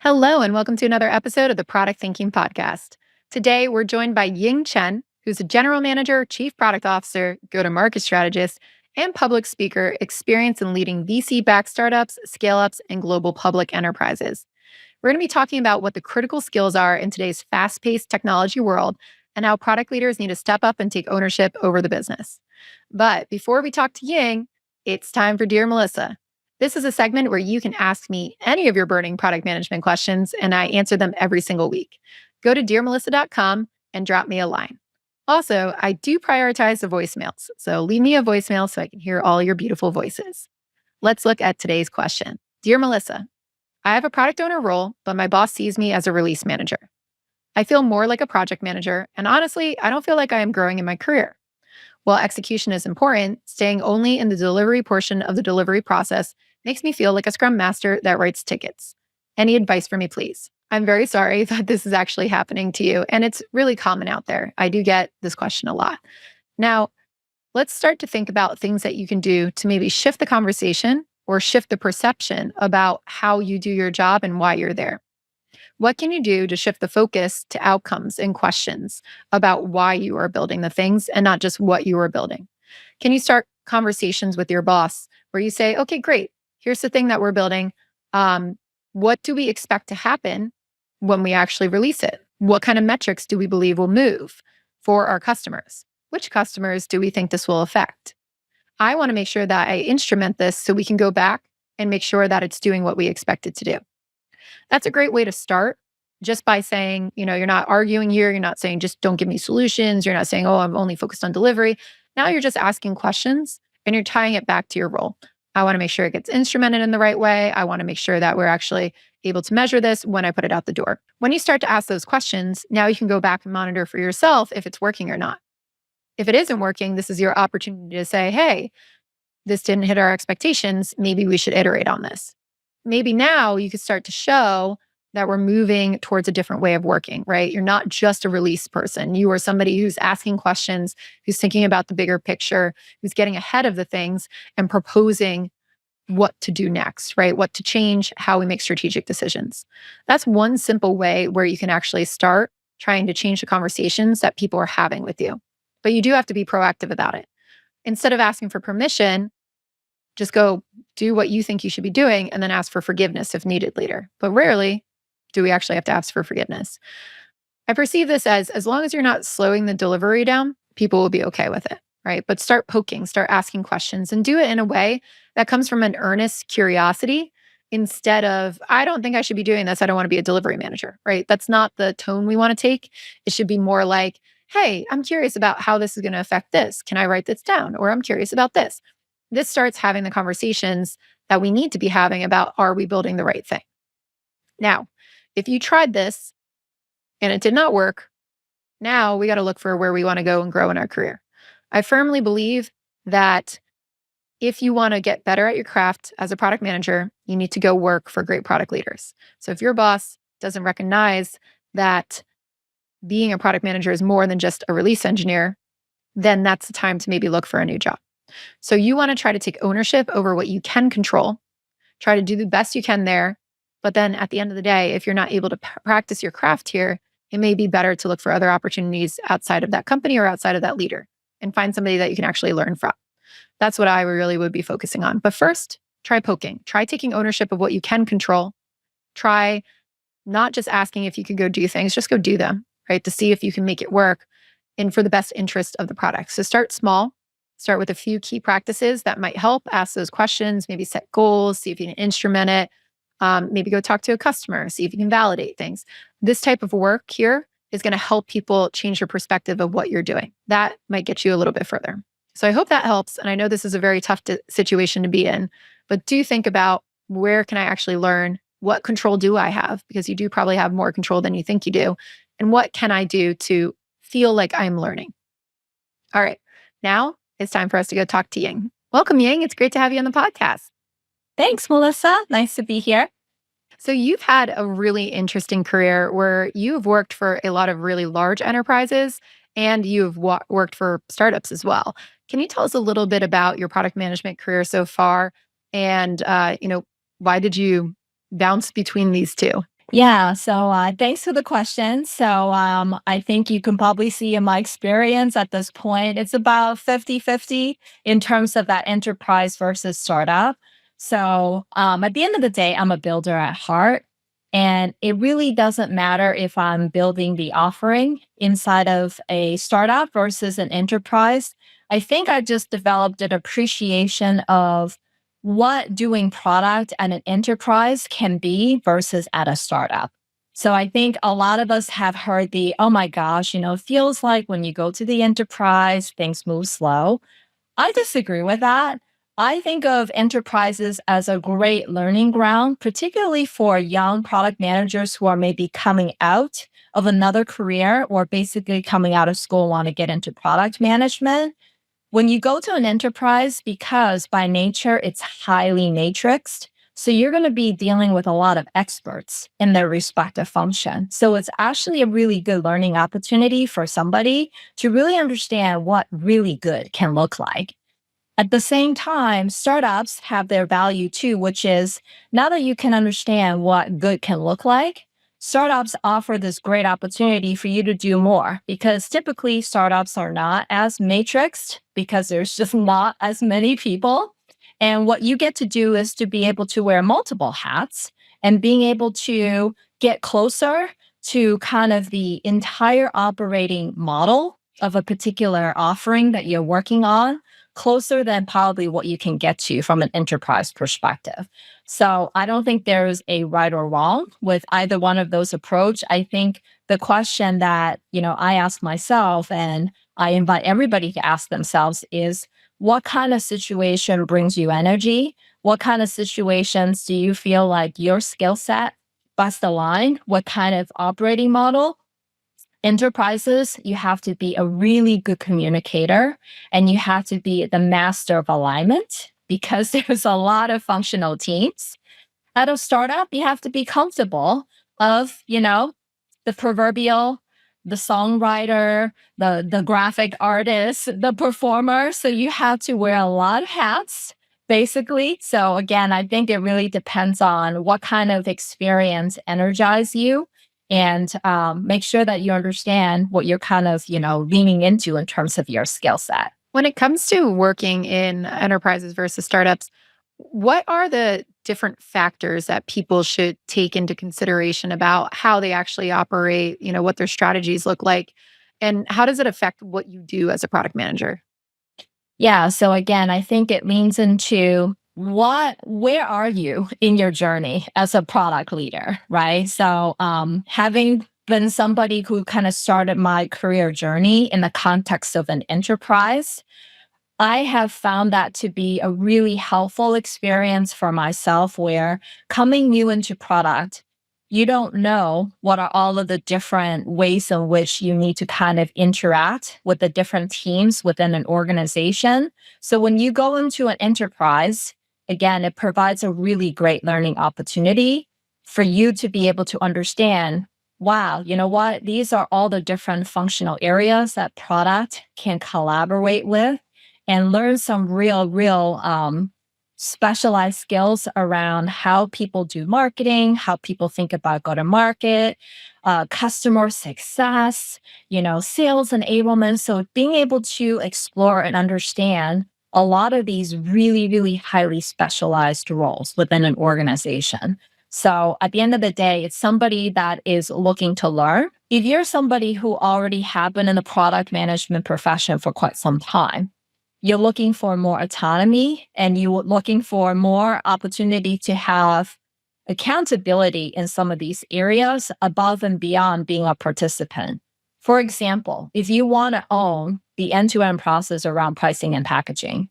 Hello, and welcome to another episode of the Product Thinking Podcast. Today, we're joined by Ying Chen, who's a general manager, chief product officer, go-to-market strategist, and public speaker experienced in leading VC-backed startups, scale-ups, and global public enterprises. We're going to be talking about what the critical skills are in today's fast-paced technology world and how product leaders need to step up and take ownership over the business. But before we talk to Ying, it's time for Dear Melissa. This is a segment where you can ask me any of your burning product management questions, and I answer them every single week. Go to dearmelissa.com and drop me a line. Also, I do prioritize the voicemails, so leave me a voicemail so I can hear all your beautiful voices. Let's look at today's question. Dear Melissa, I have a product owner role, but my boss sees me as a release manager. I feel more like a project manager, and honestly, I don't feel like I am growing in my career. While execution is important, staying only in the delivery portion of the delivery process makes me feel like a scrum master that writes tickets. Any advice for me, please? I'm very sorry that this is actually happening to you, and it's really common out there. I do get this question a lot. Now, let's start to think about things that you can do to maybe shift the conversation or shift the perception about how you do your job and why you're there. What can you do to shift the focus to outcomes and questions about why you are building the things and not just what you are building? Can you start conversations with your boss where you say, okay, great, here's the thing that we're building. What do we expect to happen when we actually release it? What kind of metrics do we believe will move for our customers? Which customers do we think this will affect? I want to make sure that I instrument this so we can go back and make sure that it's doing what we expect it to do. That's a great way to start, just by saying, you're not arguing here. You're not saying, just don't give me solutions. You're not saying, oh, I'm only focused on delivery. Now you're just asking questions and you're tying it back to your role. I want to make sure it gets instrumented in the right way. I want to make sure that we're actually able to measure this when I put it out the door. When you start to ask those questions, now you can go back and monitor for yourself if it's working or not. If it isn't working, this is your opportunity to say, hey, this didn't hit our expectations. Maybe we should iterate on this. Maybe now you could start to show that we're moving towards a different way of working, right? You're not just a release person. You are somebody who's asking questions, who's thinking about the bigger picture, who's getting ahead of the things and proposing what to do next, right? What to change, how we make strategic decisions. That's one simple way where you can actually start trying to change the conversations that people are having with you. But you do have to be proactive about it. Instead of asking for permission, just go do what you think you should be doing and then ask for forgiveness if needed later. But rarely do we actually have to ask for forgiveness. I perceive this as long as you're not slowing the delivery down, people will be okay with it, right? But start poking, start asking questions, and do it in a way that comes from an earnest curiosity instead of, I don't think I should be doing this. I don't want to be a delivery manager, right? That's not the tone we want to take. It should be more like, hey, I'm curious about how this is going to affect this. Can I write this down? Or I'm curious about this. This starts having the conversations that we need to be having about, are we building the right thing? Now, if you tried this and it did not work, now we got to look for where we want to go and grow in our career. I firmly believe that if you want to get better at your craft as a product manager, you need to go work for great product leaders. So if your boss doesn't recognize that being a product manager is more than just a release engineer, then that's the time to maybe look for a new job. So you want to try to take ownership over what you can control, try to do the best you can there. But then at the end of the day, if you're not able to practice your craft here, it may be better to look for other opportunities outside of that company or outside of that leader and find somebody that you can actually learn from. That's what I really would be focusing on. But first, try poking. Try taking ownership of what you can control. Try not just asking if you can go do things, just go do them, right? To see if you can make it work and for the best interest of the product. So start small. Start with a few key practices that might help. Ask those questions, maybe set goals, see if you can instrument it. Maybe go talk to a customer, see if you can validate things. This type of work here is going to help people change your perspective of what you're doing. That might get you a little bit further. So I hope that helps. And I know this is a very tough situation to be in, but do think about, where can I actually learn? What control do I have? Because you do probably have more control than you think you do. And what can I do to feel like I'm learning? All right. Now it's time for us to go talk to Ying. Welcome, Ying. It's great to have you on the podcast. Thanks, Melissa. Nice to be here. So you've had a really interesting career where you've worked for a lot of really large enterprises and you've worked for startups as well. Can you tell us a little bit about your product management career so far? And, why did you bounce between these two? Yeah, so thanks for the question. I think you can probably see in my experience at this point, it's about 50-50 in terms of that enterprise versus startup. At the end of the day, I'm a builder at heart. And it really doesn't matter if I'm building the offering inside of a startup versus an enterprise. I think I just developed an appreciation of what doing product at an enterprise can be versus at a startup. So I think a lot of us have heard oh my gosh, it feels like when you go to the enterprise, things move slow. I disagree with that. I think of enterprises as a great learning ground, particularly for young product managers who are maybe coming out of another career or basically coming out of school, want to get into product management. When you go to an enterprise, because by nature it's highly matrixed, so you're going to be dealing with a lot of experts in their respective function. So it's actually a really good learning opportunity for somebody to really understand what really good can look like. At the same time, startups have their value too, which is now that you can understand what good can look like, startups offer this great opportunity for you to do more because typically startups are not as matrixed because there's just not as many people. And what you get to do is to be able to wear multiple hats and being able to get closer to kind of the entire operating model of a particular offering that you're working on, closer than probably what you can get to from an enterprise perspective. So I don't think there's a right or wrong with either one of those approach. I think the question that, I ask myself and I invite everybody to ask themselves is what kind of situation brings you energy? What kind of situations do you feel like your skill set best aligned? What kind of operating model? Enterprises, you have to be a really good communicator and you have to be the master of alignment because there's a lot of functional teams. At a startup, you have to be comfortable of, the proverbial, the songwriter, the graphic artist, the performer. So you have to wear a lot of hats, basically. So again, I think it really depends on what kind of experience energize you and make sure that you understand what you're kind of, leaning into in terms of your skill set. When it comes to working in enterprises versus startups, what are the different factors that people should take into consideration about how they actually operate, what their strategies look like, and how does it affect what you do as a product manager? Yeah. So again, I think it leans into where are you in your journey as a product leader, right? Having been somebody who kind of started my career journey in the context of an enterprise, I have found that to be a really helpful experience for myself where coming new into product, you don't know what are all of the different ways in which you need to kind of interact with the different teams within an organization. So when you go into an enterprise, again, it provides a really great learning opportunity for you to be able to understand, wow, you know what? These are all the different functional areas that product can collaborate with and learn some real specialized skills around how people do marketing, how people think about go to market, customer success, sales enablement. So being able to explore and understand a lot of these really highly specialized roles within an organization. So at the end of the day, it's somebody that is looking to learn. If you're somebody who already have been in the product management profession for quite some time, you're looking for more autonomy and you're looking for more opportunity to have accountability in some of these areas above and beyond being a participant. For example, if you want to own the end-to-end process around pricing and packaging,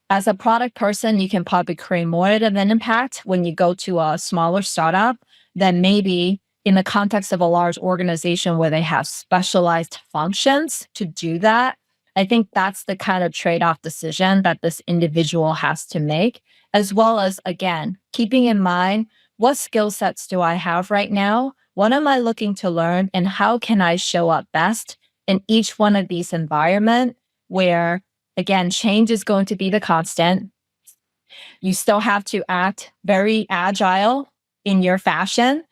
as a product person, you can probably create more of an impact when you go to a smaller startup than maybe in the context of a large organization where they have specialized functions to do that. I think that's the kind of trade off decision that this individual has to make, as well as, again, keeping in mind what skill sets do I have right now? What am I looking to learn? And how can I show up best in each one of these environments where, again, change is going to be the constant. You still have to act very agile in your fashion.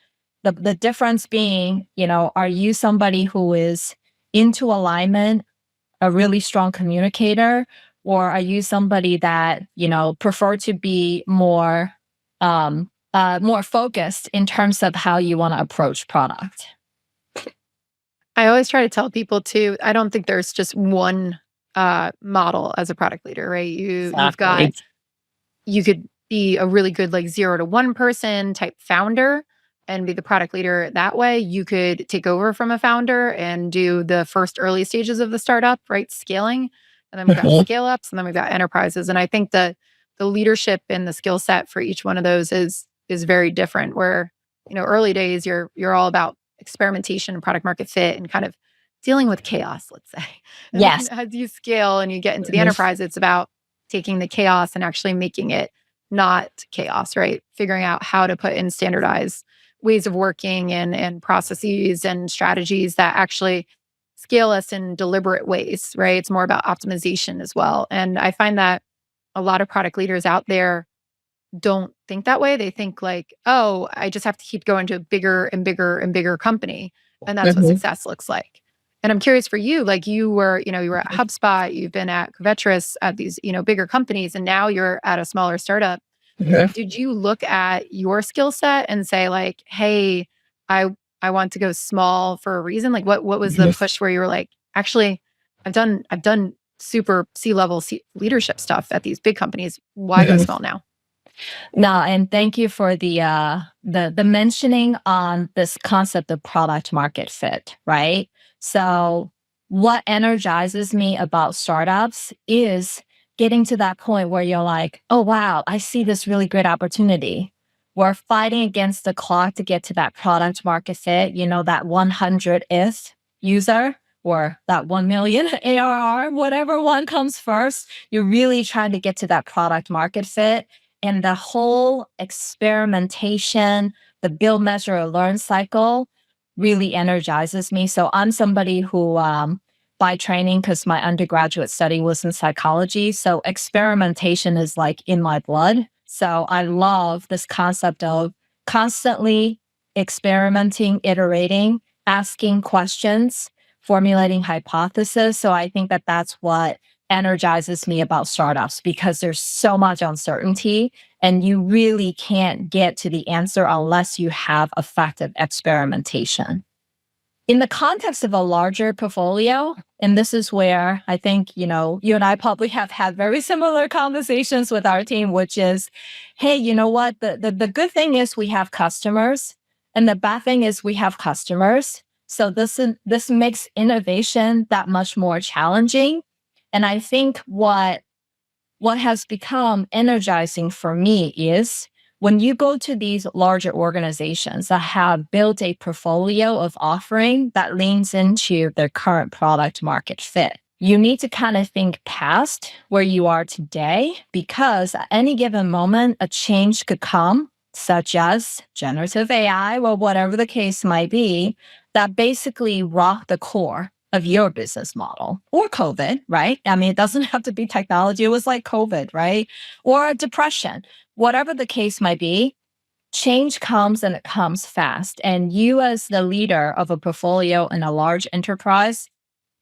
The difference being, are you somebody who is into alignment, a really strong communicator, or are you somebody that, prefer to be more focused in terms of how you want to approach product? I always try to tell people too, I don't think there's just one model as a product leader, right? You've got Exactly. you could be a really good like 0 to 1 person type founder and be the product leader that way. You could take over from a founder and do the first early stages of the startup, right? Scaling. And then we've got Mhm. scale ups and then we've got enterprises. And I think the leadership and the skill set for each one of those is very different. Where, early days you're all about experimentation and product market fit and kind of dealing with chaos, let's say. And then Yes. as you scale and you get into the Mhm. enterprise, it's about taking the chaos and actually making it not chaos, right? Figuring out how to put in standardized ways of working and processes and strategies that actually scale us in deliberate ways, right? It's more about optimization as well. And I find that a lot of product leaders out there don't think that way. They think like, oh, I just have to keep going to a bigger and bigger and bigger company. And that's what Mhm. success looks like. And I'm curious for you, like you were at HubSpot, you've been at Covetrus at these, bigger companies, and now you're at a smaller startup. Mhm. Did you look at your skill set and say like, hey, I I want to go small for a reason? Like what was the Mhm. push where you were like, actually, I've done super C-level leadership stuff at these big companies. Why go Mhm. small now? No, and thank you for the mentioning on this concept of product market fit, right? So what energizes me about startups is getting to that point where you're like, oh wow, I see this really great opportunity. We're fighting against the clock to get to that product market fit, that 100th user or that 1 million ARR, whatever one comes first. You're really trying to get to that product market fit, and the whole experimentation, the build, measure, learn cycle really energizes me. So I'm somebody who, by training, because my undergraduate study was in psychology, so experimentation is like in my blood. So I love this concept of constantly experimenting, iterating, asking questions, formulating hypotheses. So I think that that's what energizes me about startups, because there's so much uncertainty and you really can't get to the answer unless you have effective experimentation. In the context of a larger portfolio, and this is where I think, you and I probably have had very similar conversations with our team, which is, hey, you know what? The good thing is we have customers, and the bad thing is we have customers. So this makes innovation that much more challenging. And I think what has become energizing for me is when you go to these larger organizations that have built a portfolio of offering that leans into their current product market fit. You need to kind of think past where you are today, because at any given moment, a change could come, such as generative AI or whatever the case might be, that basically rock the core of your business model, or COVID, right? I mean, it doesn't have to be technology. It was like COVID, right? Or depression, whatever the case might be. Change comes and it comes fast. And you, as the leader of a portfolio in a large enterprise,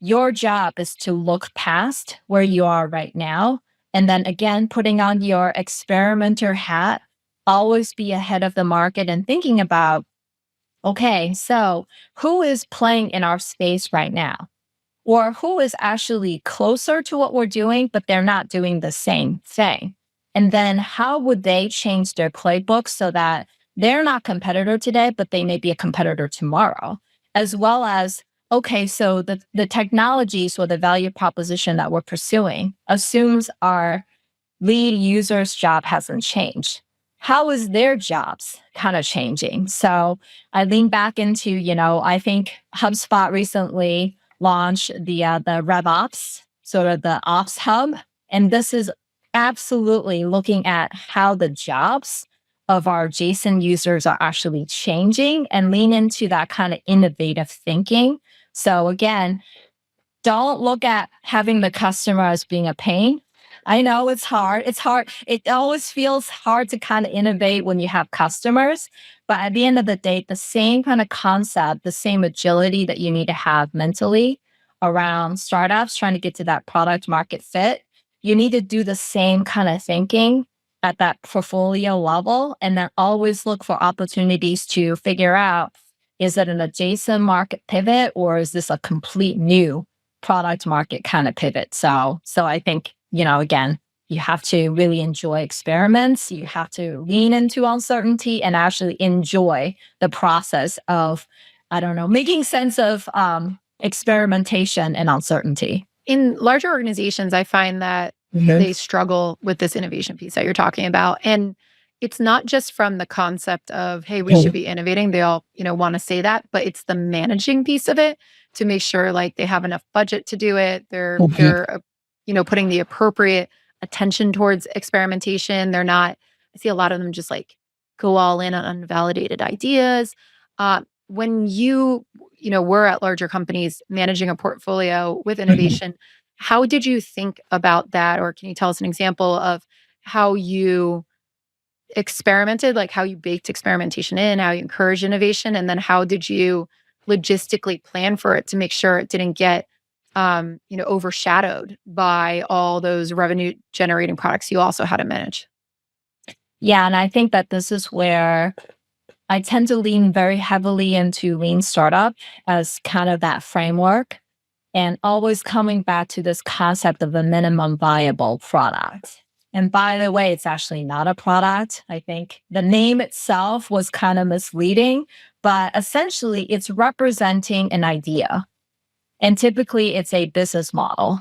your job is to look past where you are right now. And then again, putting on your experimenter hat, always be ahead of the market and thinking about, okay, so who is playing in our space right now? Or who is actually closer to what we're doing, but they're not doing the same thing? And then how would they change their playbook so that they're not competitor today, but they may be a competitor tomorrow? As well as, okay, so the technologies or the value proposition that we're pursuing assumes our lead user's job hasn't changed. How is their jobs kind of changing? So I lean back into, I think HubSpot recently launched the RevOps, sort of the Ops Hub, and this is absolutely looking at how the jobs of our JSON users are actually changing and lean into that kind of innovative thinking. So again, don't look at having the customer as being a pain. I know it's hard. It's hard. It always feels hard to kind of innovate when you have customers. But at the end of the day, the same kind of concept, the same agility that you need to have mentally around startups trying to get to that product market fit, you need to do the same kind of thinking at that portfolio level. And then always look for opportunities to figure out, is it an adjacent market pivot or is this a complete new product market kind of pivot? So I think, again, you have to really enjoy experiments. You have to lean into uncertainty and actually enjoy the process of, I don't know, making sense of experimentation and uncertainty. In larger organizations, I find that they struggle with this innovation piece that you're talking about. And it's not just from the concept of, hey, we should be innovating. They all, want to say that, but it's the managing piece of it to make sure like they have enough budget to do it. They're putting the appropriate attention towards experimentation. They're not, I see a lot of them just like go all in on unvalidated ideas. When were at larger companies managing a portfolio with innovation, how did you think about that? Or can you tell us an example of how you experimented, like how you baked experimentation in, how you encouraged innovation, and then how did you logistically plan for it to make sure it didn't get overshadowed by all those revenue generating products you also had to manage? Yeah. And I think that this is where I tend to lean very heavily into lean startup as kind of that framework and always coming back to this concept of a minimum viable product. And by the way, it's actually not a product. I think the name itself was kind of misleading, but essentially it's representing an idea. And typically it's a business model.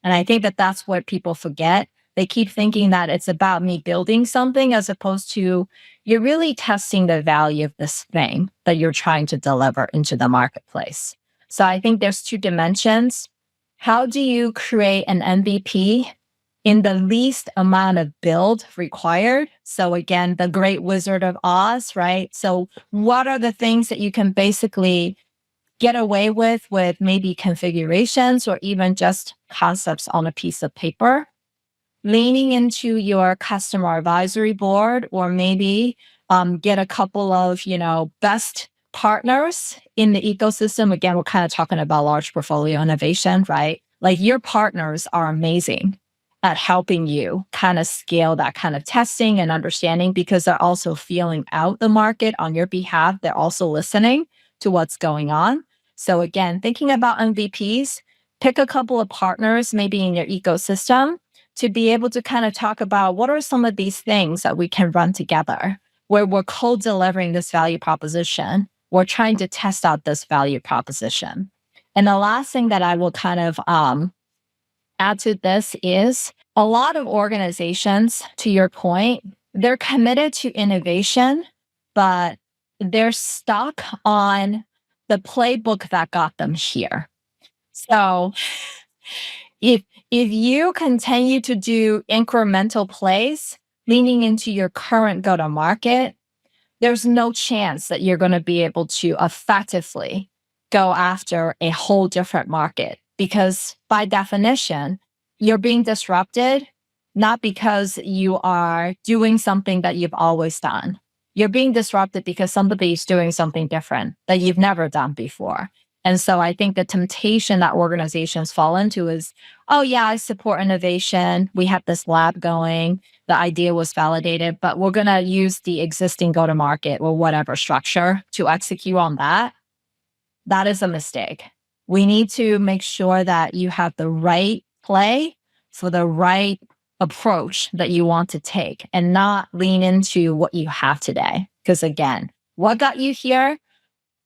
And I think that that's what people forget. They keep thinking that it's about me building something as opposed to you're really testing the value of this thing that you're trying to deliver into the marketplace. So I think there's two dimensions. How do you create an MVP in the least amount of build required? So again, the great Wizard of Oz, right? So what are the things that you can basically get away with maybe configurations or even just concepts on a piece of paper? Leaning into your customer advisory board or maybe get a couple of, best partners in the ecosystem. Again, we're kind of talking about large portfolio innovation, right? Like your partners are amazing at helping you kind of scale that kind of testing and understanding because they're also feeling out the market on your behalf. They're also listening to what's going on. So again, thinking about MVPs, pick a couple of partners maybe in your ecosystem to be able to kind of talk about what are some of these things that we can run together where we're co-delivering this value proposition. We're trying to test out this value proposition. And the last thing that I will kind of add to this is a lot of organizations, to your point, they're committed to innovation, but they're stuck on the playbook that got them here. So if you continue to do incremental plays, leaning into your current go-to-market, there's no chance that you're going to be able to effectively go after a whole different market because by definition, you're being disrupted, not because you are doing something that you've always done. You're being disrupted because somebody's doing something different that you've never done before. And so I think the temptation that organizations fall into is, oh yeah, I support innovation. We have this lab going. The idea was validated, but we're going to use the existing go-to-market or whatever structure to execute on that. That is a mistake. We need to make sure that you have the right play for the right approach that you want to take and not lean into what you have today. Because again, what got you here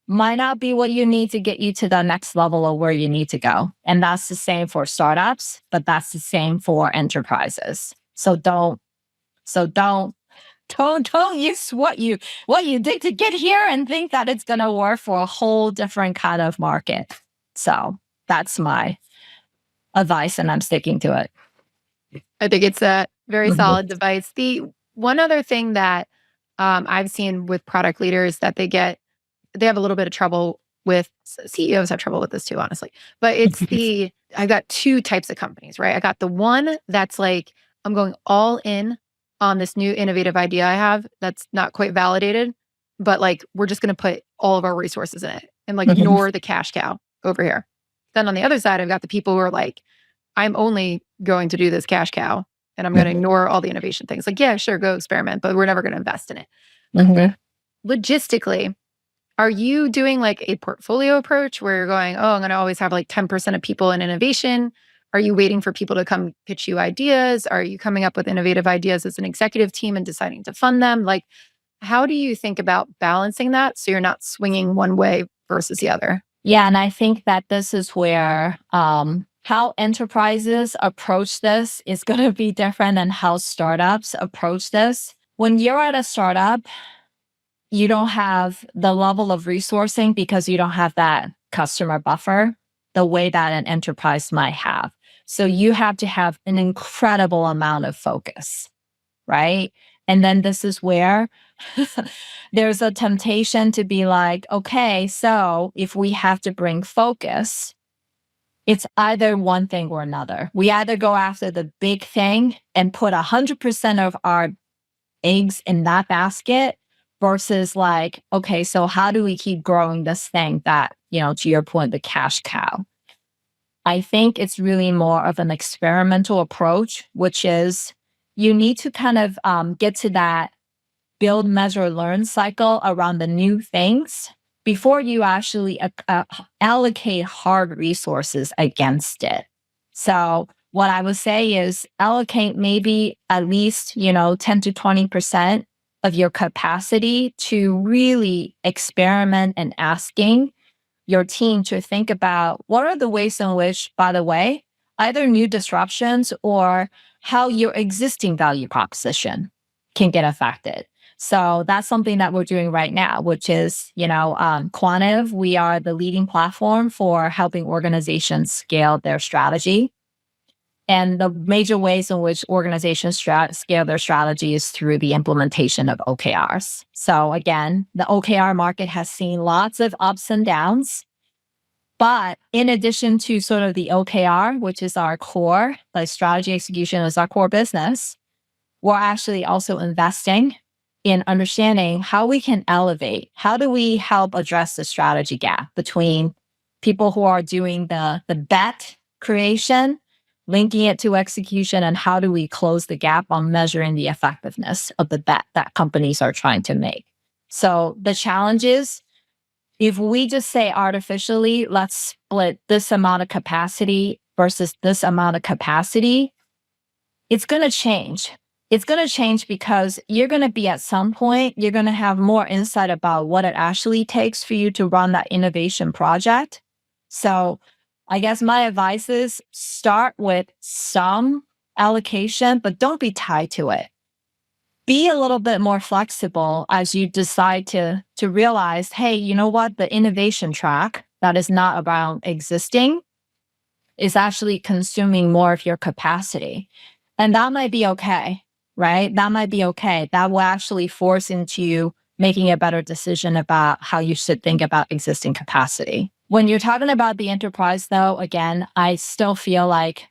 might not be what you need to get you to the next level of where you need to go. And that's the same for startups, but that's the same for enterprises. So don't use what you did to get here and think that it's going to work for a whole different kind of market. So that's my advice and I'm sticking to it. I think it's a very solid advice. The one other thing that I've seen with product leaders that they have a little bit of trouble with CEOs have trouble with this too, honestly. But it's I've got two types of companies, right? I got the one that's like, I'm going all in on this new innovative idea I have that's not quite validated, but like we're just going to put all of our resources in it and like ignore the cash cow over here. Then on the other side, I've got the people who are like, I'm only going to do this cash cow and I'm going to ignore all the innovation things. Like, yeah, sure, go experiment, but we're never going to invest in it. Logistically, are you doing like a portfolio approach where you're going, oh, I'm going to always have like 10% of people in innovation? Are you waiting for people to come pitch you ideas? Are you coming up with innovative ideas as an executive team and deciding to fund them? Like, how do you think about balancing that so you're not swinging one way versus the other? Yeah, and I think that this is where how enterprises approach this is going to be different than how startups approach this. When you're at a startup, you don't have the level of resourcing because you don't have that customer buffer the way that an enterprise might have. So you have to have an incredible amount of focus, right? And then this is where there's a temptation to be like, okay, so if we have to bring focus, it's either one thing or another. We either go after the big thing and put 100% of our eggs in that basket versus like, okay, so how do we keep growing this thing that, to your point, the cash cow? I think it's really more of an experimental approach, which is you need to kind of get to that build, measure, learn cycle around the new things before you actually allocate hard resources against it. So what I would say is allocate maybe at least, 10 to 20% of your capacity to really experiment and asking your team to think about what are the ways in which, by the way, either new disruptions or how your existing value proposition can get affected. So that's something that we're doing right now, which is, Quantive. We are the leading platform for helping organizations scale their strategy. And the major ways in which organizations scale their strategy is through the implementation of OKRs. So again, the OKR market has seen lots of ups and downs. But in addition to sort of the OKR, which is our core, like strategy execution is our core business, we're actually also investing in understanding how we can elevate. How do we help address the strategy gap between people who are doing the bet creation, linking it to execution, and how do we close the gap on measuring the effectiveness of the bet that companies are trying to make? So the challenge is, if we just say artificially, let's split this amount of capacity versus this amount of capacity, it's going to change. It's going to change because you're going to be at some point, you're going to have more insight about what it actually takes for you to run that innovation project. So I guess my advice is start with some allocation, but don't be tied to it. Be a little bit more flexible as you decide to realize, hey, you know what? The innovation track that is not about existing is actually consuming more of your capacity. And that might be okay, right? That might be okay. That will actually force into you making a better decision about how you should think about existing capacity. When you're talking about the enterprise, though, again, I still feel like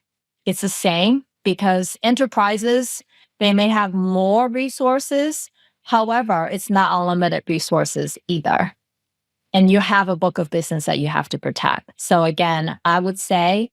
it's the same because enterprises, they may have more resources. However, it's not unlimited resources either. And you have a book of business that you have to protect. So again, I would say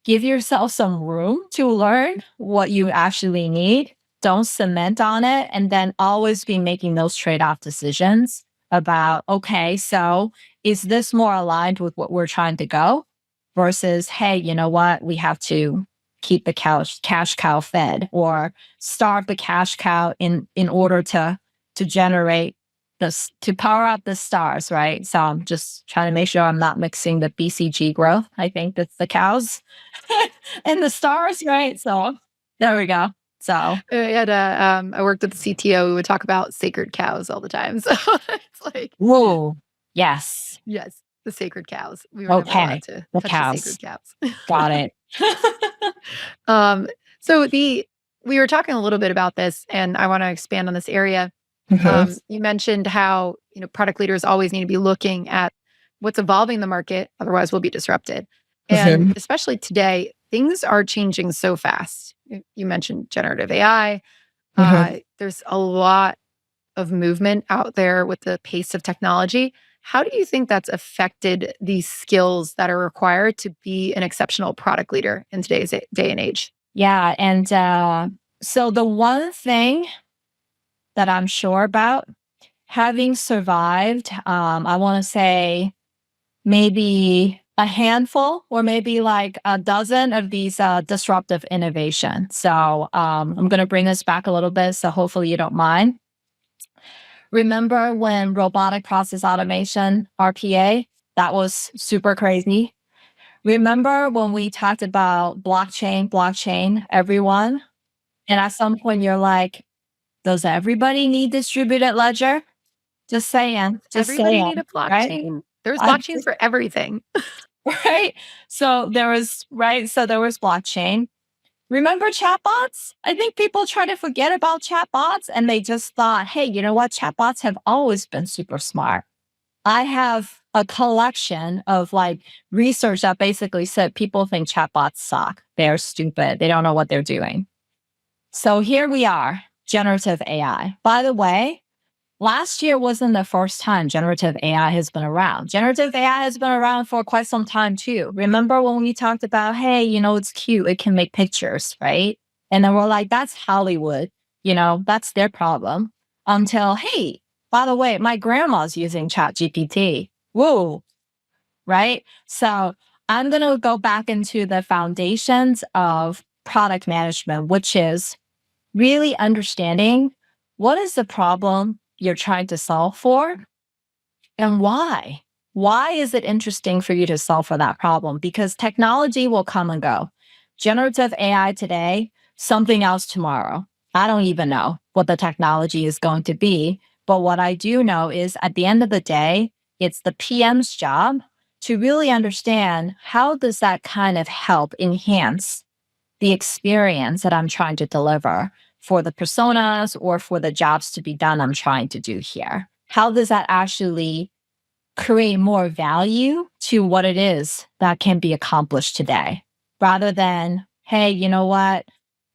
give yourself some room to learn what you actually need. Don't cement on it. And then always be making those trade-off decisions about, okay, so is this more aligned with what we're trying to go versus, hey, you know what? We have to keep the cash cow fed or starve the cash cow in order to generate this, to power up the stars, right? So I'm just trying to make sure I'm not mixing the BCG growth. I think that's the cows and the stars, right? So there we go. So I worked with the CTO. We would talk about sacred cows all the time. So it's like, whoa, yes, the sacred cows. We were never allowed to the touch cows. the sacred cows. Got it. So we were talking a little bit about this, and I want to expand on this area. You mentioned how product leaders always need to be looking at what's evolving the market. Otherwise, we'll be disrupted. And especially today, things are changing so fast. You mentioned generative AI. There's a lot of movement out there with the pace of technology. How do you think that's affected these skills that are required to be an exceptional product leader in today's day and age? Yeah. And so the one thing that I'm sure about, having survived, I want to say maybe a handful or maybe like a dozen of these disruptive innovations. So I'm going to bring this back a little bit. So hopefully you don't mind. Remember when robotic process automation, RPA, that was super crazy. Remember when we talked about blockchain, everyone? And at some point you're like, does everybody need distributed ledger? Just saying, Everybody need a right? blockchain. There's blockchains for everything. Right. So there was, right. So there was blockchain. Remember chatbots? I think people try to forget about chatbots and they just thought, hey, you know what? Chatbots have always been super smart. I have a collection of like research that basically said people think chatbots suck. They're stupid. They don't know what they're doing. So here we are, generative AI. By the way, last year wasn't the first time generative AI has been around. Generative AI has been around for quite some time too. Remember when we talked about, hey, it's cute, it can make pictures, right? And then we're like, that's Hollywood, that's their problem. Until, hey, by the way, my grandma's using ChatGPT. Whoa, right? So I'm going to go back into the foundations of product management, which is really understanding what is the problem you're trying to solve for and why. Why is it interesting for you to solve for that problem? Because technology will come and go. Generative AI today, something else tomorrow. I don't even know what the technology is going to be. But what I do know is at the end of the day, it's the PM's job to really understand how does that kind of help enhance the experience that I'm trying to deliver for the personas or for the jobs to be done I'm trying to do here. How does that actually create more value to what it is that can be accomplished today? Rather than, hey, you know what?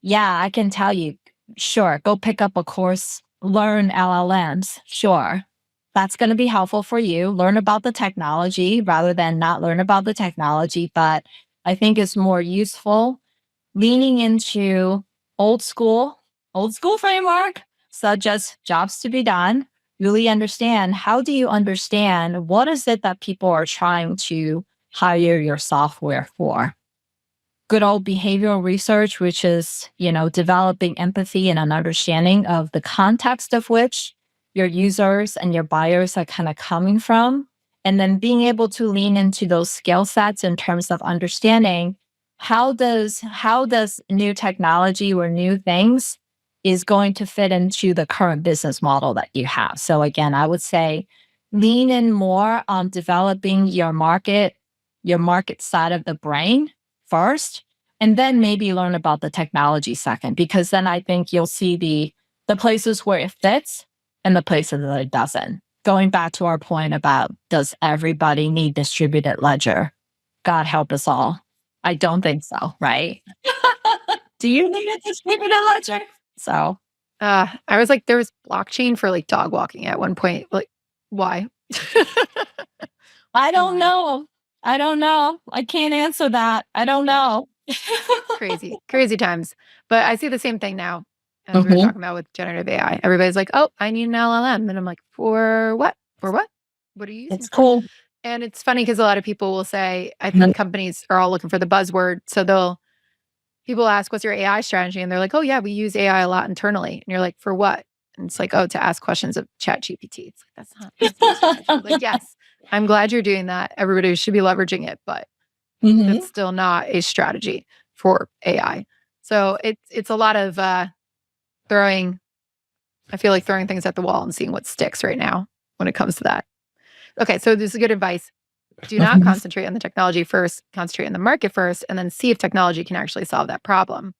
Yeah, I can tell you, sure, go pick up a course, learn LLMs. Sure, that's going to be helpful for you. Learn about the technology rather than not learn about the technology. But I think it's more useful leaning into old school framework, such as jobs to be done, really understand how do you understand what is it that people are trying to hire your software for. Good old behavioral research, which is, developing empathy and an understanding of the context of which your users and your buyers are kind of coming from. And then being able to lean into those skill sets in terms of understanding how does new technology or new things is going to fit into the current business model that you have. So again, I would say lean in more on developing your market side of the brain first, and then maybe learn about the technology second, because then I think you'll see the places where it fits and the places that it doesn't. Going back to our point about does everybody need distributed ledger? God help us all. I don't think so, right? Do you need a distributed ledger? So I was like, there was blockchain for like dog walking at one point. Like, why? I don't know. I don't know. I can't answer that. I don't know. Crazy times. But I see the same thing now as we were Mhm. talking about with generative AI. Everybody's like, oh, I need an LLM. And I'm like, for what? For what? What are you using It's it for? cool. And it's funny because a lot of people will say, I think companies are all looking for the buzzword. So people ask, what's your AI strategy? And they're like, oh, yeah, we use AI a lot internally. And you're like, for what? And it's like, oh, to ask questions of ChatGPT. It's like, that's not a strategy. Like, yes, I'm glad you're doing that. Everybody should be leveraging it, but Mhm. it's still not a strategy for AI. So it's a lot of throwing, I feel like throwing things at the wall and seeing what sticks right now when it comes to that. Okay, so this is good advice. Do not concentrate on the technology first, concentrate on the market first, and then see if technology can actually solve that problem.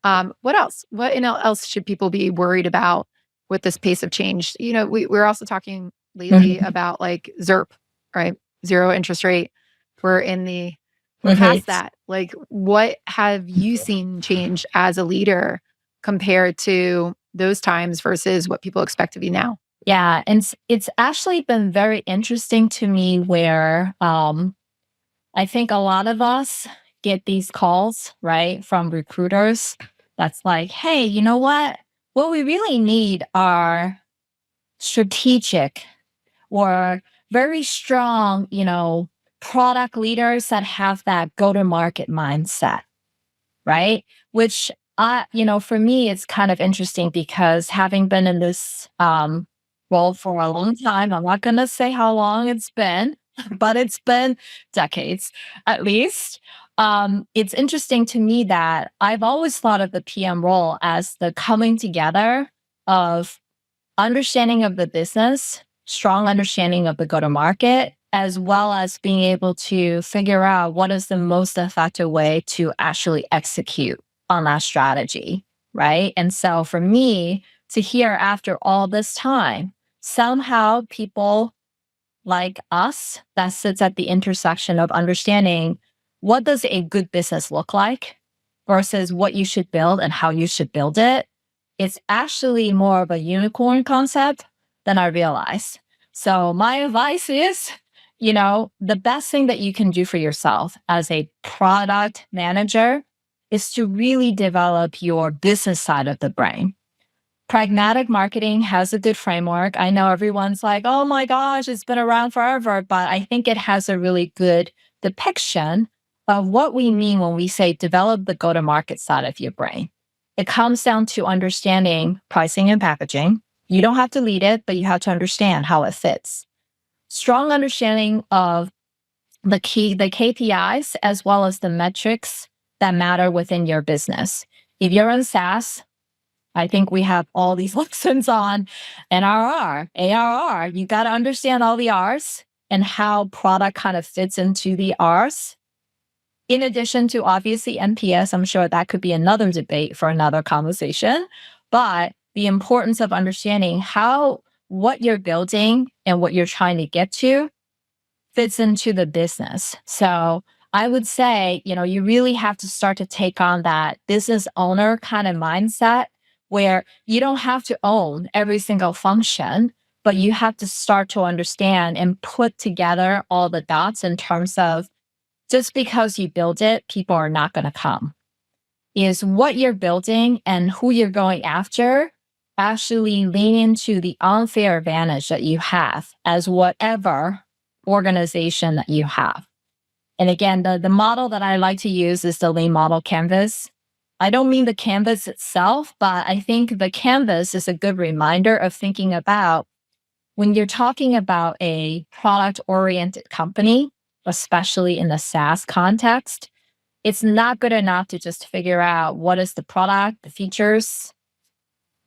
What else? What else should people be worried about with this pace of change? We're also talking lately about like ZERP, right? zero interest rate. We're past Mhm. that. Like, what have you seen change as a leader compared to those times versus what people expect of you now? Yeah, and it's actually been very interesting to me where I think a lot of us get these calls, right, from recruiters that's like, hey, you know what? What we really need are strategic or very strong, product leaders that have that go to market mindset, right? Which for me, it's kind of interesting because having been in this role for a long time, I'm not going to say how long it's been, but it's been decades at least. It's interesting to me that I've always thought of the PM role as the coming together of understanding of the business, strong understanding of the go to market, as well as being able to figure out what is the most effective way to actually execute on that strategy. Right. And so for me to hear after all this time, somehow people like us that sits at the intersection of understanding what does a good business look like versus what you should build and how you should build it. It's actually more of a unicorn concept than I realized. So my advice is, the best thing that you can do for yourself as a product manager is to really develop your business side of the brain. Pragmatic marketing has a good framework. I know everyone's like, oh my gosh, it's been around forever, but I think it has a really good depiction of what we mean when we say develop the go to market side of your brain. It comes down to understanding pricing and packaging. You don't have to lead it, but you have to understand how it fits. Strong understanding of the KPIs, as well as the metrics that matter within your business. If you're in SaaS, I think we have all these lessons on NRR, ARR. You got to understand all the R's and how product kind of fits into the R's. In addition to obviously NPS, I'm sure that could be another debate for another conversation. But the importance of understanding how what you're building and what you're trying to get to fits into the business. So I would say, you really have to start to take on that business owner kind of mindset where you don't have to own every single function, but you have to start to understand and put together all the dots in terms of just because you build it, people are not going to come. Is what you're building and who you're going after actually lean into the unfair advantage that you have as whatever organization that you have. And again, the model that I like to use is the lean model canvas. I don't mean the canvas itself, but I think the canvas is a good reminder of thinking about when you're talking about a product oriented company, especially in the SaaS context, it's not good enough to just figure out what is the product, the features.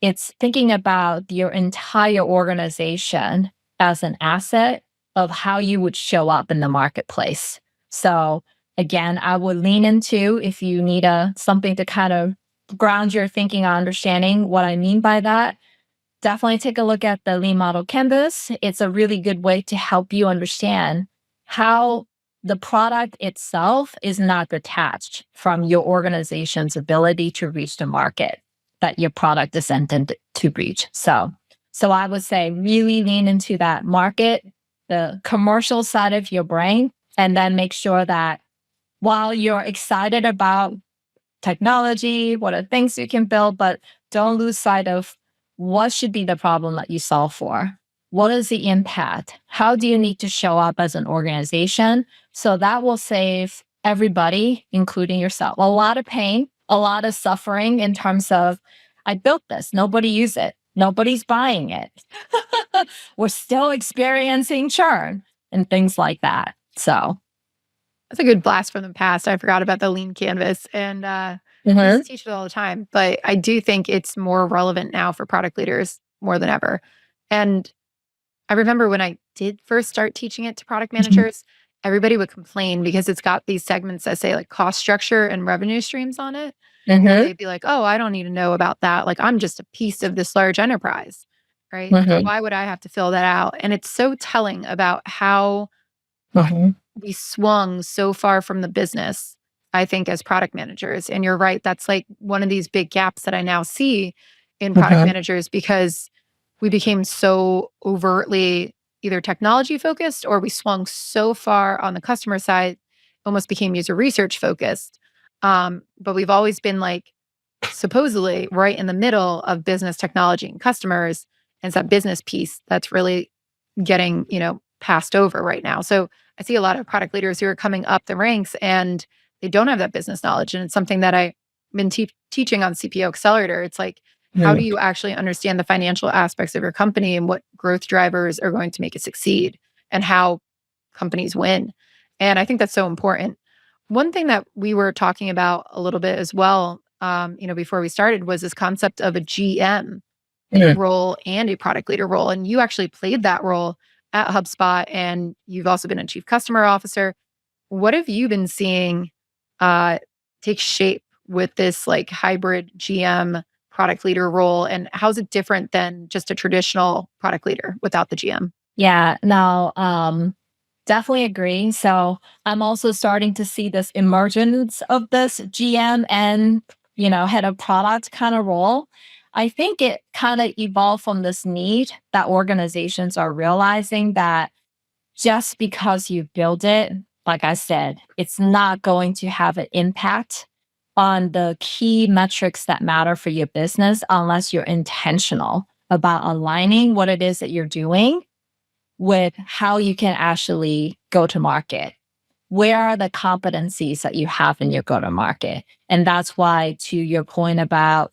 It's thinking about your entire organization as an asset of how you would show up in the marketplace. So again, I would lean into if you need something to kind of ground your thinking on understanding what I mean by that. Definitely take a look at the Lean Model Canvas. It's a really good way to help you understand how the product itself is not detached from your organization's ability to reach the market that your product is intended to reach. So I would say really lean into that market, the commercial side of your brain, and then make sure that while you're excited about technology, what are things you can build, but don't lose sight of what should be the problem that you solve for. What is the impact? How do you need to show up as an organization? So that will save everybody, including yourself, a lot of pain, a lot of suffering in terms of, I built this, nobody use it, nobody's buying it. We're still experiencing churn and things like that. So, That's a good blast from the past. I forgot about the lean canvas, and I used mhm. to teach it all the time, but I do think it's more relevant now for product leaders more than ever. And I remember when I did first start teaching it to product managers, everybody would complain because it's got these segments that say like cost structure and revenue streams on it, where Mhm. they'd be like, "Oh, I don't need to know about that. Like I'm just a piece of this large enterprise." Right? Mhm. Why would I have to fill that out? And it's so telling about how we swung so far from the business, I think, as product managers. And you're right, that's like one of these big gaps that I now see in product managers, because we became so overtly either technology focused, or we swung so far on the customer side, almost became user research focused. But we've always been like supposedly right in the middle of business, technology, and customers. And it's that business piece that's really getting, passed over right now. So I see a lot of product leaders who are coming up the ranks and they don't have that business knowledge. And it's something that I've been teaching on CPO Accelerator. It's like, how do you actually understand the financial aspects of your company and what growth drivers are going to make it succeed and how companies win? And I think that's so important. One thing that we were talking about a little bit as well, before we started, was this concept of a GM role and a product leader role. And you actually played that role at HubSpot, and you've also been a chief customer officer. What have you been seeing take shape with this like hybrid GM product leader role, and how's it different than just a traditional product leader without the GM? Yeah, no, definitely agree. So I'm also starting to see this emergence of this GM and, head of product kind of role. I think it kind of evolved from this need that organizations are realizing that just because you build it, like I said, it's not going to have an impact on the key metrics that matter for your business unless you're intentional about aligning what it is that you're doing with how you can actually go to market. Where are the competencies that you have in your go to market? And that's why, to your point about,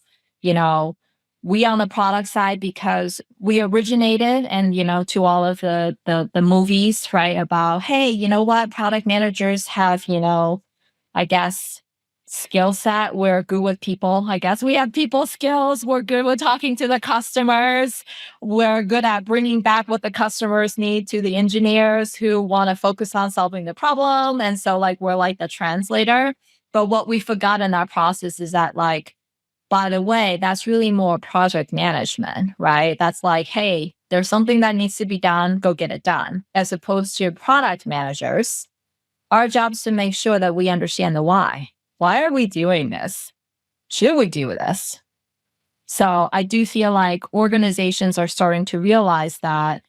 we on the product side, because we originated and, to all of the movies, right? About, hey, you know what? Product managers have, I guess, skill set. We're good with people. I guess we have people skills. We're good with talking to the customers. We're good at bringing back what the customers need to the engineers who want to focus on solving the problem. And so like, we're like the translator. But what we forgot in our process is that, like, by the way, that's really more project management, right? That's like, hey, there's something that needs to be done, go get it done. As opposed to product managers, our job is to make sure that we understand the why. Why are we doing this? Should we do this? So I do feel like organizations are starting to realize that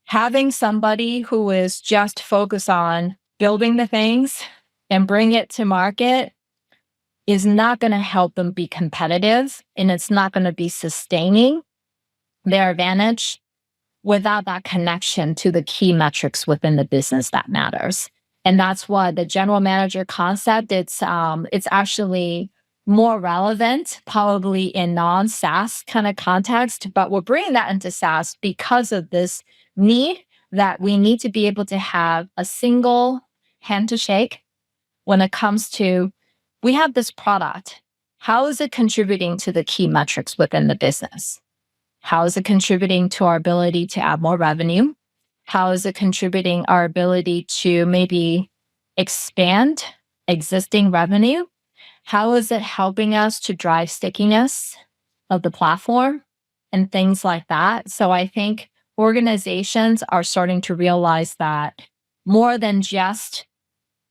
having somebody who is just focused on building the things and bring it to market is not going to help them be competitive, and it's not going to be sustaining their advantage without that connection to the key metrics within the business that matters. And that's why the general manager concept, it's actually more relevant probably in non-SaaS kind of context, but we're bringing that into SaaS because of this need that we need to be able to have a single hand to shake when it comes to, we have this product. How is it contributing to the key metrics within the business? How is it contributing to our ability to add more revenue? How is it contributing our ability to maybe expand existing revenue? How is it helping us to drive stickiness of the platform and things like that? So I think organizations are starting to realize that more than just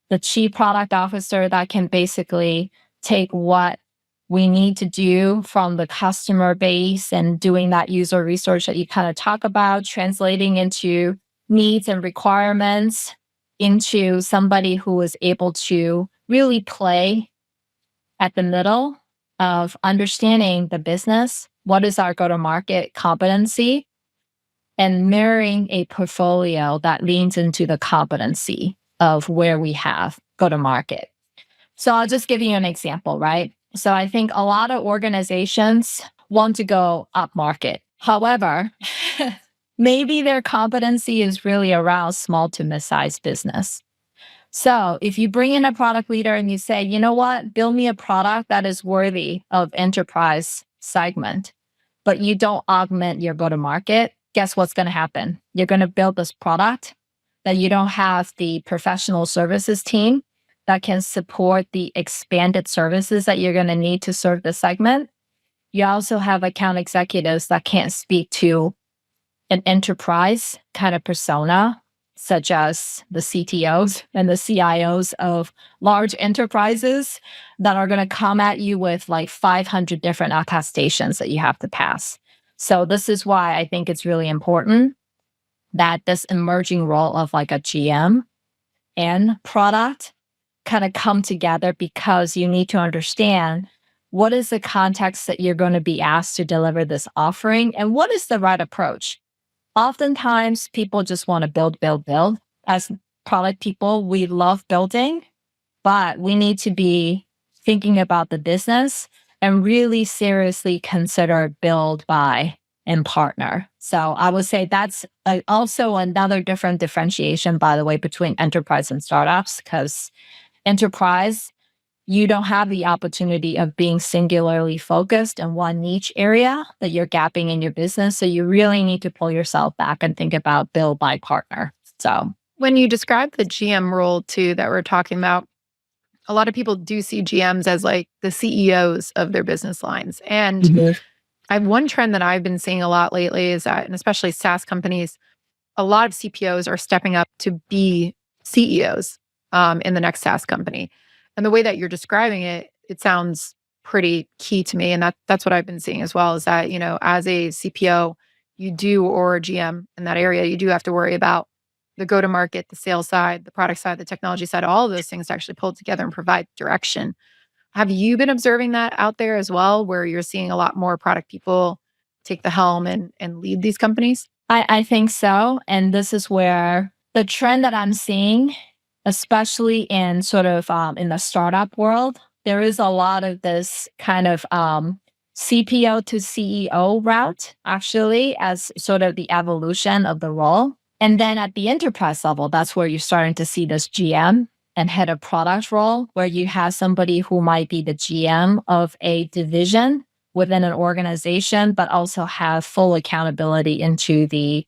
the chief product officer that can basically take what we need to do from the customer base and doing that user research that you kind of talk about, translating into needs and requirements into somebody who is able to really play at the middle of understanding the business, what is our go-to-market competency, and mirroring a portfolio that leans into the competency of where we have go-to-market. So I'll just give you an example, right? So I think a lot of organizations want to go up market. However, maybe their competency is really around small to mid-sized business. So if you bring in a product leader and you say, you know what, build me a product that is worthy of enterprise segment, but you don't augment your go-to-market, guess what's going to happen? You're going to build this product that you don't have the professional services team that can support the expanded services that you're going to need to serve the segment. You also have account executives that can't speak to an enterprise kind of persona such as the CTOs and the CIOs of large enterprises that are going to come at you with like 500 different attestations that you have to pass. So this is why I think it's really important that this emerging role of like a GM and product kind of come together, because you need to understand what is the context that you're going to be asked to deliver this offering and what is the right approach. Oftentimes, people just want to build, build, build. As product people, we love building, but we need to be thinking about the business and really seriously consider build, buy, and partner. So I would say that's also another different differentiation, by the way, between enterprise and startups, because enterprise, you don't have the opportunity of being singularly focused in one niche area that you're gapping in your business. So you really need to pull yourself back and think about build, buy, partner. So When you describe the GM role too that we're talking about, a lot of people do see GMs as like the CEOs of their business lines. And I have one trend that I've been seeing a lot lately is that, and especially SaaS companies, a lot of CPOs are stepping up to be CEOs in the next SaaS company. And the way that you're describing it, it sounds pretty key to me. And that's what I've been seeing as well, is that, as a CPO, you do, or a GM in that area, you do have to worry about the go-to-market, the sales side, the product side, the technology side, all of those things to actually pull together and provide direction. Have you been observing that out there as well, where you're seeing a lot more product people take the helm and lead these companies? I think so. And this is where the trend that I'm seeing, especially in sort of in the startup world, there is a lot of this kind of CPO to CEO route, actually, as sort of the evolution of the role. And then at the enterprise level, that's where you're starting to see this GM and head of product role, where you have somebody who might be the GM of a division within an organization, but also have full accountability into the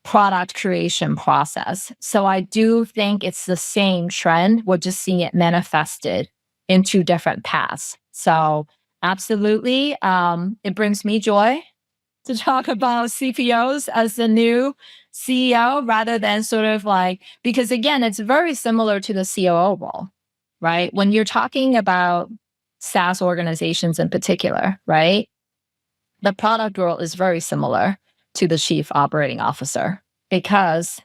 product creation process. So I do think it's the same trend. We're just seeing it manifested in two different paths. So absolutely, it brings me joy to talk about CPOs as the new CEO, rather than sort of like, because again, it's very similar to the COO role, right? When you're talking about SaaS organizations in particular, right? The product role is very similar to the chief operating officer, because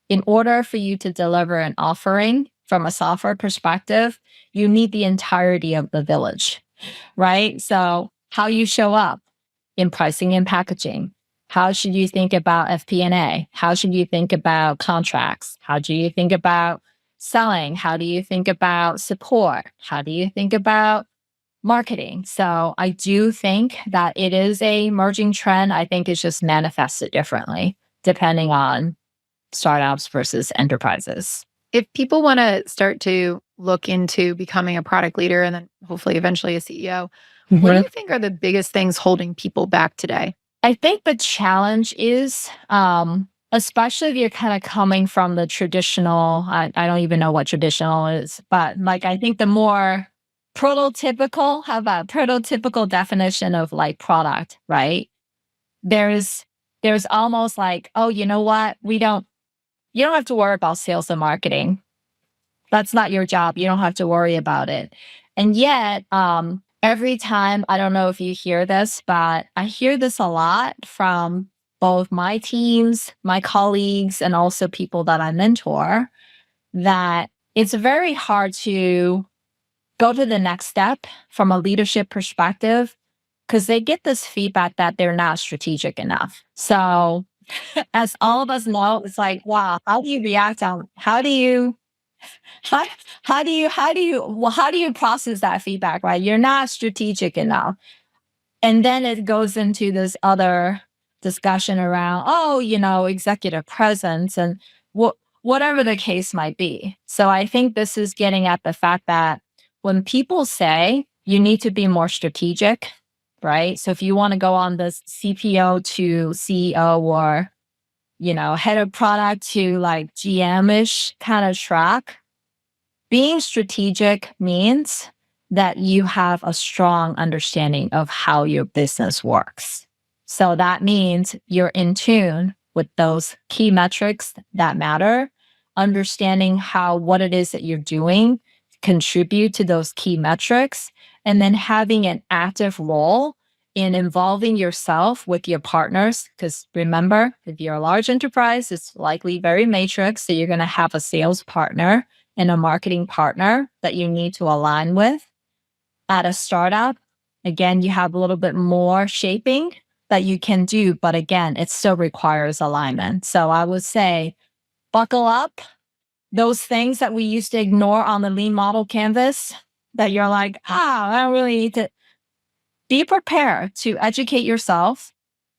in order for you to deliver an offering from a software perspective, you need the entirety of the village, right? So how you show up in pricing and packaging, how should you think about FP&A? How should you think about contracts? How do you think about selling? How do you think about support? How do you think about marketing? So I do think that it is a emerging trend. I think it's just manifested differently depending on startups versus enterprises. If people want to start to look into becoming a product leader and then hopefully eventually a CEO, what do you think are the biggest things holding people back today? I think the challenge is, especially if you're kind of coming from the traditional, I don't even know what traditional is, but like I think the more prototypical, how about prototypical definition of like product, right? There's almost like, oh, you know what? You don't have to worry about sales and marketing. That's not your job. You don't have to worry about it. And yet, every time, I don't know if you hear this, but I hear this a lot from both my teams, my colleagues, and also people that I mentor, that it's very hard to go to the next step from a leadership perspective, because they get this feedback that they're not strategic enough. So as all of us know, it's like, wow, how do you react on, how do you process that feedback, right? You're not strategic enough. And then it goes into this other discussion around, executive presence and whatever the case might be. So I think this is getting at the fact that when people say you need to be more strategic, right? So if you want to go on this CPO to CEO, or, head of product to like GM-ish kind of track, being strategic means that you have a strong understanding of how your business works. So that means you're in tune with those key metrics that matter. understanding how what it is that you're doing contribute to those key metrics, and then having an active role in involving yourself with your partners. Because remember, if you're a large enterprise, it's likely very matrix. So you're going to have a sales partner and a marketing partner that you need to align with. At a startup, again, you have a little bit more shaping that you can do, but again, it still requires alignment. So I would say buckle up. Those things that we used to ignore on the lean model canvas that you're like, I don't really need to be prepared to educate yourself.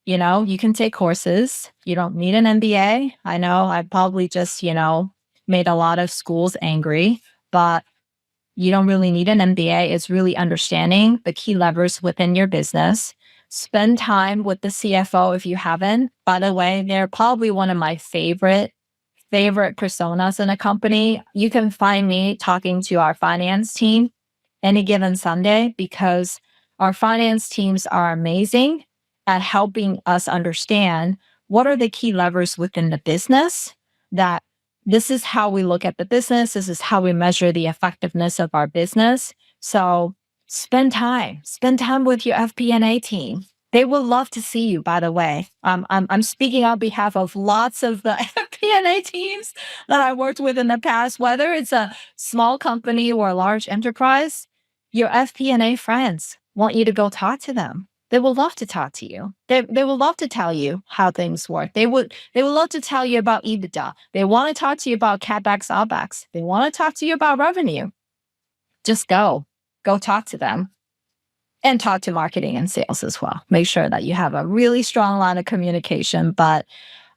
You can take courses. You don't need an MBA. I know I probably just, made a lot of schools angry, but you don't really need an MBA. It's really understanding the key levers within your business. Spend time with the CFO if you haven't. By the way, they're probably one of my favorite personas in a company. You can find me talking to our finance team any given Sunday because our finance teams are amazing at helping us understand what are the key levers within the business, that this is how we look at the business. This is how we measure the effectiveness of our business. So spend time with your FP&A team. They will love to see you, by the way. I'm speaking on behalf of lots of the FP&A teams that I worked with in the past, whether it's a small company or a large enterprise. Your FP&A friends want you to go talk to them. They will love to talk to you. They will love to tell you how things work. They would love to tell you about EBITDA. They want to talk to you about CapEx, OpEx. They want to talk to you about revenue. Just go talk to them. And talk to marketing and sales as well. Make sure that you have a really strong line of communication. But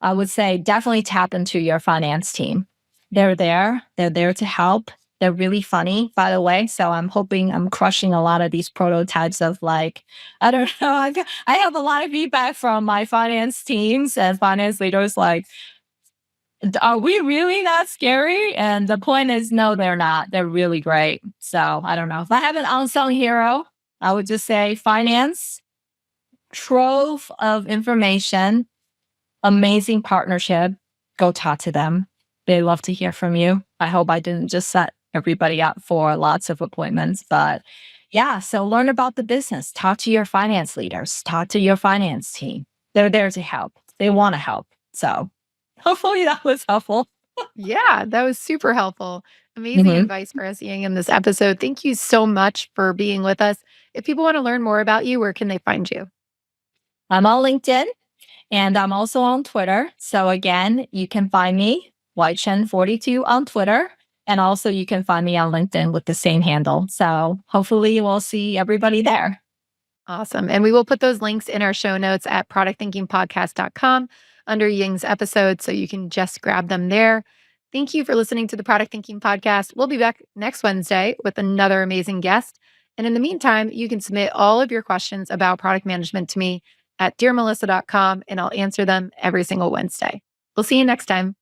I would say definitely tap into your finance team. They're there to help. They're really funny, by the way. So I'm hoping I'm crushing a lot of these prototypes of I don't know. I have a lot of feedback from my finance teams and finance leaders are we really that scary? And the point is, no, they're not. They're really great. So I don't know. If I have an unsung hero, I would just say finance, trove of information, amazing partnership. Go talk to them. They love to hear from you. I hope I didn't just set everybody up for lots of appointments, but yeah, so learn about the business. Talk to your finance leaders. Talk to your finance team. They're there to help. They want to help. So hopefully that was helpful. Yeah, that was super helpful. Amazing advice for us, Ying, in this episode. Thank you so much for being with us. If people want to learn more about you, where can they find you? I'm on LinkedIn and I'm also on Twitter. So again, you can find me, YChen42 on Twitter. And also you can find me on LinkedIn with the same handle. So hopefully we'll see everybody there. Awesome. And we will put those links in our show notes at productthinkingpodcast.com under Ying's episode. So you can just grab them there. Thank you for listening to the Product Thinking Podcast. We'll be back next Wednesday with another amazing guest. And in the meantime, you can submit all of your questions about product management to me at dearmelissa.com, and I'll answer them every single Wednesday. We'll see you next time.